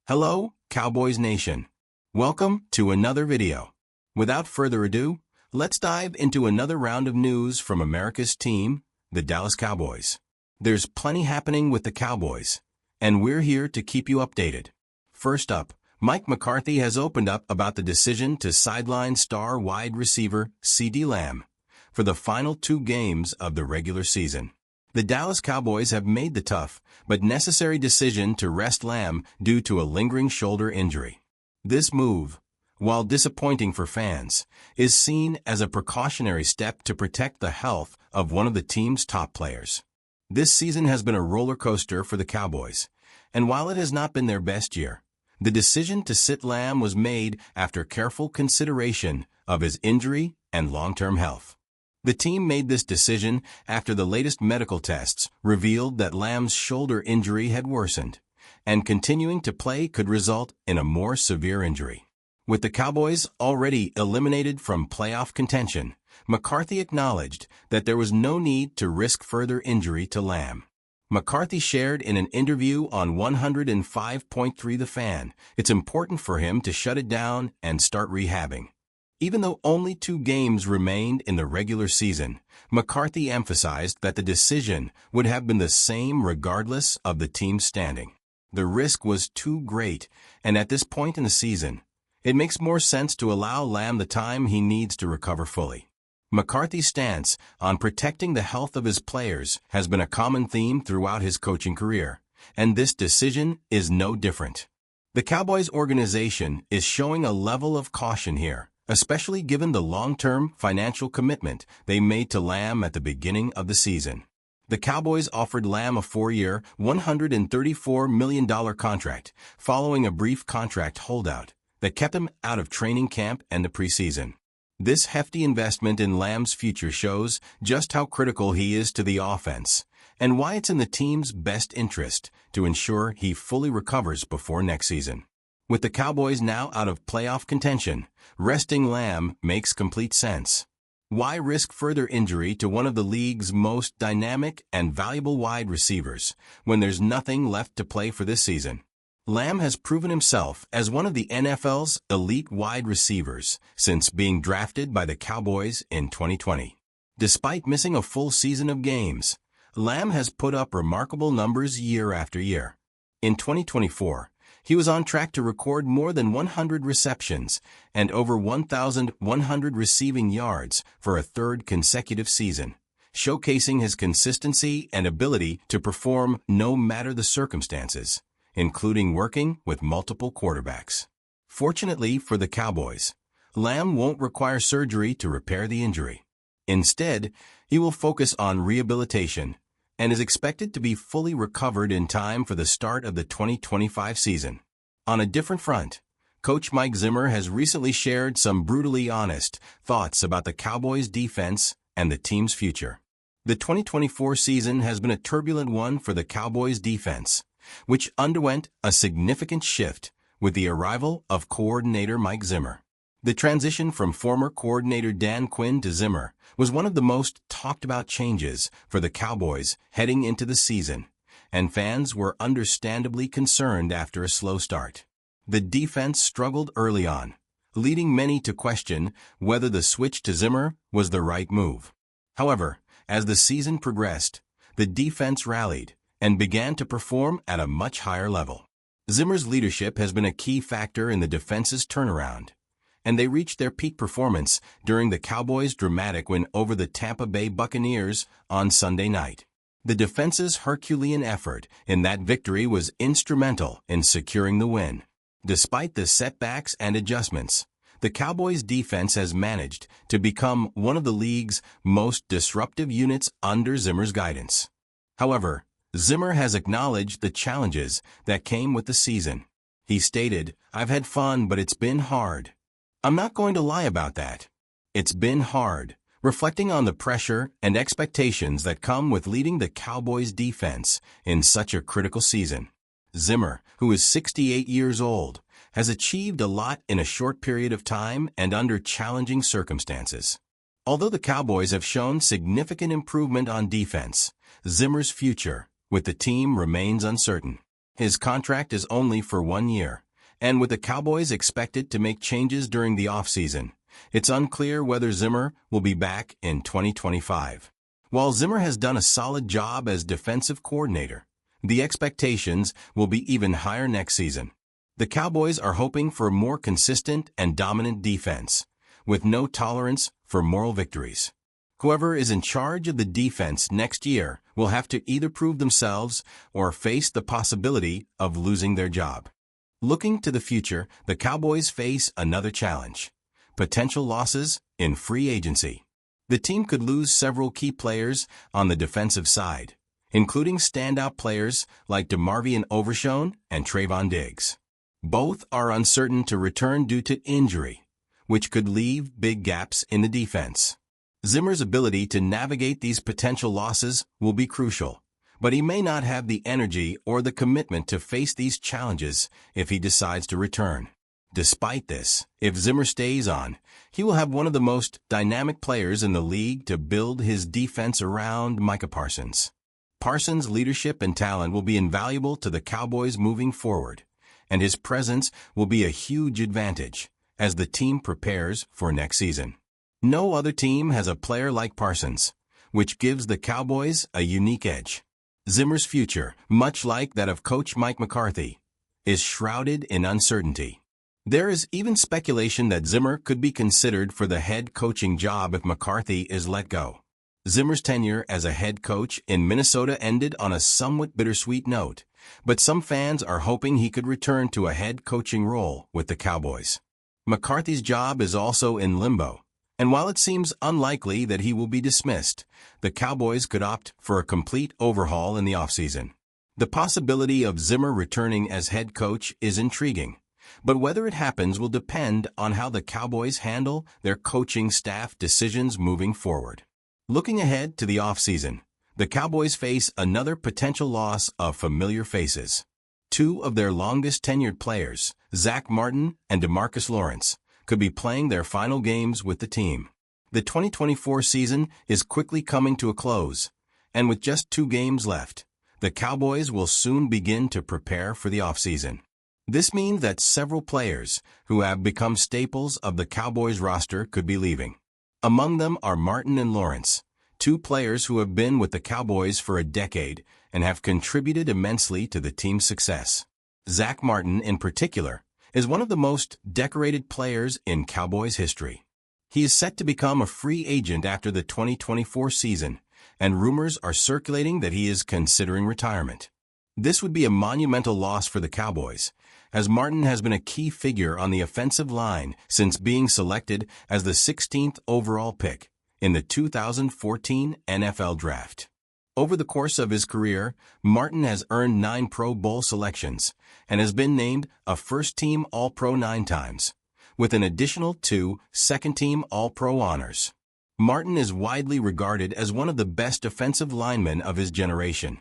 Hello, Cowboys Nation. Welcome to another video. Without further ado, let's dive into another round of news from America's team, the Dallas Cowboys. There's plenty happening with the Cowboys, and we're here to keep you updated. First up, Mike McCarthy has opened up about the decision to sideline star wide receiver CeeDee Lamb for the final 2 games of the regular season. The Dallas Cowboys have made the tough but necessary decision to rest Lamb due to a lingering shoulder injury. This move, while disappointing for fans, is seen as a precautionary step to protect the health of one of the team's top players. This season has been a roller coaster for the Cowboys, and while it has not been their best year, the decision to sit Lamb was made after careful consideration of his injury and long-term health. The team made this decision after the latest medical tests revealed that Lamb's shoulder injury had worsened, and continuing to play could result in a more severe injury. With the Cowboys already eliminated from playoff contention, McCarthy acknowledged that there was no need to risk further injury to Lamb. McCarthy shared in an interview on 105.3 The Fan, it's important for him to shut it down and start rehabbing. Even though only 2 games remained in the regular season, McCarthy emphasized that the decision would have been the same regardless of the team's standing. The risk was too great, and at this point in the season, it makes more sense to allow Lamb the time he needs to recover fully. McCarthy's stance on protecting the health of his players has been a common theme throughout his coaching career, and this decision is no different. The Cowboys organization is showing a level of caution here, especially given the long-term financial commitment they made to Lamb at the beginning of the season. The Cowboys offered Lamb a 4-year, $134 million contract following a brief contract holdout that kept him out of training camp and the preseason. This hefty investment in Lamb's future shows just how critical he is to the offense and why it's in the team's best interest to ensure he fully recovers before next season. With the Cowboys now out of playoff contention, resting Lamb makes complete sense. Why risk further injury to one of the league's most dynamic and valuable wide receivers when there's nothing left to play for this season? Lamb has proven himself as one of the NFL's elite wide receivers since being drafted by the Cowboys in 2020. Despite missing a full season of games, Lamb has put up remarkable numbers year after year. In 2024, he was on track to record more than 100 receptions and over 1,100 receiving yards for a 3rd consecutive season, showcasing his consistency and ability to perform no matter the circumstances, including working with multiple quarterbacks. Fortunately for the Cowboys, Lamb won't require surgery to repair the injury. Instead, he will focus on rehabilitation and is expected to be fully recovered in time for the start of the 2025 season. On a different front, Coach Mike Zimmer has recently shared some brutally honest thoughts about the Cowboys' defense and the team's future. The 2024 season has been a turbulent one for the Cowboys' defense, which underwent a significant shift with the arrival of coordinator Mike Zimmer. The transition from former coordinator Dan Quinn to Zimmer was one of the most talked about changes for the Cowboys heading into the season, and fans were understandably concerned after a slow start. The defense struggled early on, leading many to question whether the switch to Zimmer was the right move. However, as the season progressed, the defense rallied and began to perform at a much higher level. Zimmer's leadership has been a key factor in the defense's turnaround, and they reached their peak performance during the Cowboys' dramatic win over the Tampa Bay Buccaneers on Sunday night. The defense's Herculean effort in that victory was instrumental in securing the win. Despite the setbacks and adjustments, the Cowboys' defense has managed to become one of the league's most disruptive units under Zimmer's guidance. However, Zimmer has acknowledged the challenges that came with the season. He stated, "I've had fun, but it's been hard. I'm not going to lie about that. It's been hard," reflecting on the pressure and expectations that come with leading the Cowboys' defense in such a critical season. Zimmer, who is 68 years old, has achieved a lot in a short period of time and under challenging circumstances. Although the Cowboys have shown significant improvement on defense, Zimmer's future with the team remains uncertain. His contract is only for 1 year, and with the Cowboys expected to make changes during the offseason, it's unclear whether Zimmer will be back in 2025. While Zimmer has done a solid job as defensive coordinator, the expectations will be even higher next season. The Cowboys are hoping for a more consistent and dominant defense, with no tolerance for moral victories. Whoever is in charge of the defense next year will have to either prove themselves or face the possibility of losing their job. Looking to the future, the Cowboys face another challenge: potential losses in free agency. The team could lose several key players on the defensive side, including standout players like DeMarvion Overshown and Trayvon Diggs. Both are uncertain to return due to injury, which could leave big gaps in the defense. Zimmer's ability to navigate these potential losses will be crucial, but he may not have the energy or the commitment to face these challenges if he decides to return. Despite this, if Zimmer stays on, he will have one of the most dynamic players in the league to build his defense around: Micah Parsons. Parsons' leadership and talent will be invaluable to the Cowboys moving forward, and his presence will be a huge advantage as the team prepares for next season. No other team has a player like Parsons, which gives the Cowboys a unique edge. Zimmer's future, much like that of coach Mike McCarthy, is shrouded in uncertainty. There is even speculation that Zimmer could be considered for the head coaching job if McCarthy is let go. Zimmer's tenure as a head coach in Minnesota ended on a somewhat bittersweet note, but some fans are hoping he could return to a head coaching role with the Cowboys. McCarthy's job is also in limbo, and while it seems unlikely that he will be dismissed, the Cowboys could opt for a complete overhaul in the offseason. The possibility of Zimmer returning as head coach is intriguing, but whether it happens will depend on how the Cowboys handle their coaching staff decisions moving forward. Looking ahead to the offseason, the Cowboys face another potential loss of familiar faces. Two of their longest-tenured players, Zach Martin and DeMarcus Lawrence, could be playing their final games with the team. The 2024 season is quickly coming to a close, and with just 2 games left, the Cowboys will soon begin to prepare for the offseason. This means that several players who have become staples of the Cowboys roster could be leaving. Among them are Martin and Lawrence, 2 players who have been with the Cowboys for a decade and have contributed immensely to the team's success. Zach Martin, in particular, is one of the most decorated players in Cowboys history. He is set to become a free agent after the 2024 season, and rumors are circulating that he is considering retirement. This would be a monumental loss for the Cowboys, as Martin has been a key figure on the offensive line since being selected as the 16th overall pick in the 2014 NFL Draft. Over the course of his career, Martin has earned 9 Pro Bowl selections and has been named a first-team All-Pro 9 times, with an additional 2 second-team All-Pro honors. Martin is widely regarded as one of the best defensive linemen of his generation,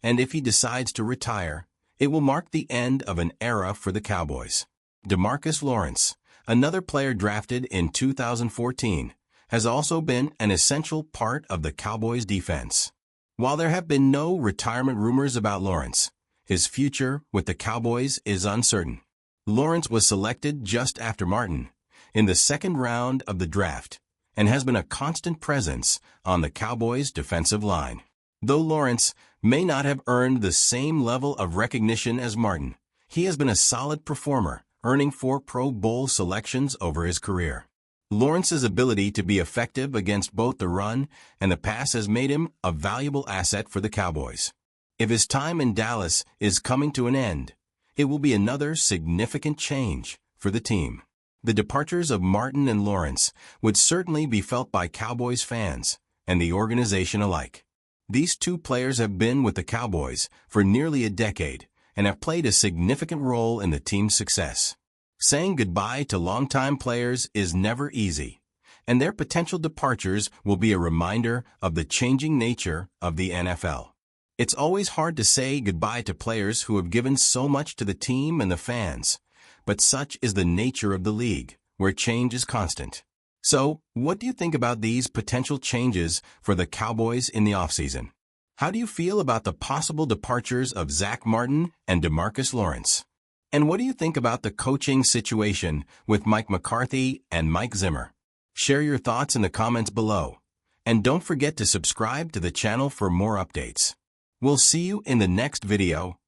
and if he decides to retire, it will mark the end of an era for the Cowboys. DeMarcus Lawrence, another player drafted in 2014, has also been an essential part of the Cowboys' defense. While there have been no retirement rumors about Lawrence, his future with the Cowboys is uncertain. Lawrence was selected just after Martin, in the 2nd round of the draft, and has been a constant presence on the Cowboys' defensive line. Though Lawrence may not have earned the same level of recognition as Martin, he has been a solid performer, earning 4 Pro Bowl selections over his career. Lawrence's ability to be effective against both the run and the pass has made him a valuable asset for the Cowboys. If his time in Dallas is coming to an end, it will be another significant change for the team. The departures of Martin and Lawrence would certainly be felt by Cowboys fans and the organization alike. These 2 players have been with the Cowboys for nearly a decade and have played a significant role in the team's success. Saying goodbye to longtime players is never easy, and their potential departures will be a reminder of the changing nature of the NFL. It's always hard to say goodbye to players who have given so much to the team and the fans, but such is the nature of the league, where change is constant. So, what do you think about these potential changes for the Cowboys in the offseason? How do you feel about the possible departures of Zach Martin and DeMarcus Lawrence? And what do you think about the coaching situation with Mike McCarthy and Mike Zimmer? Share your thoughts in the comments below. And don't forget to subscribe to the channel for more updates. We'll see you in the next video.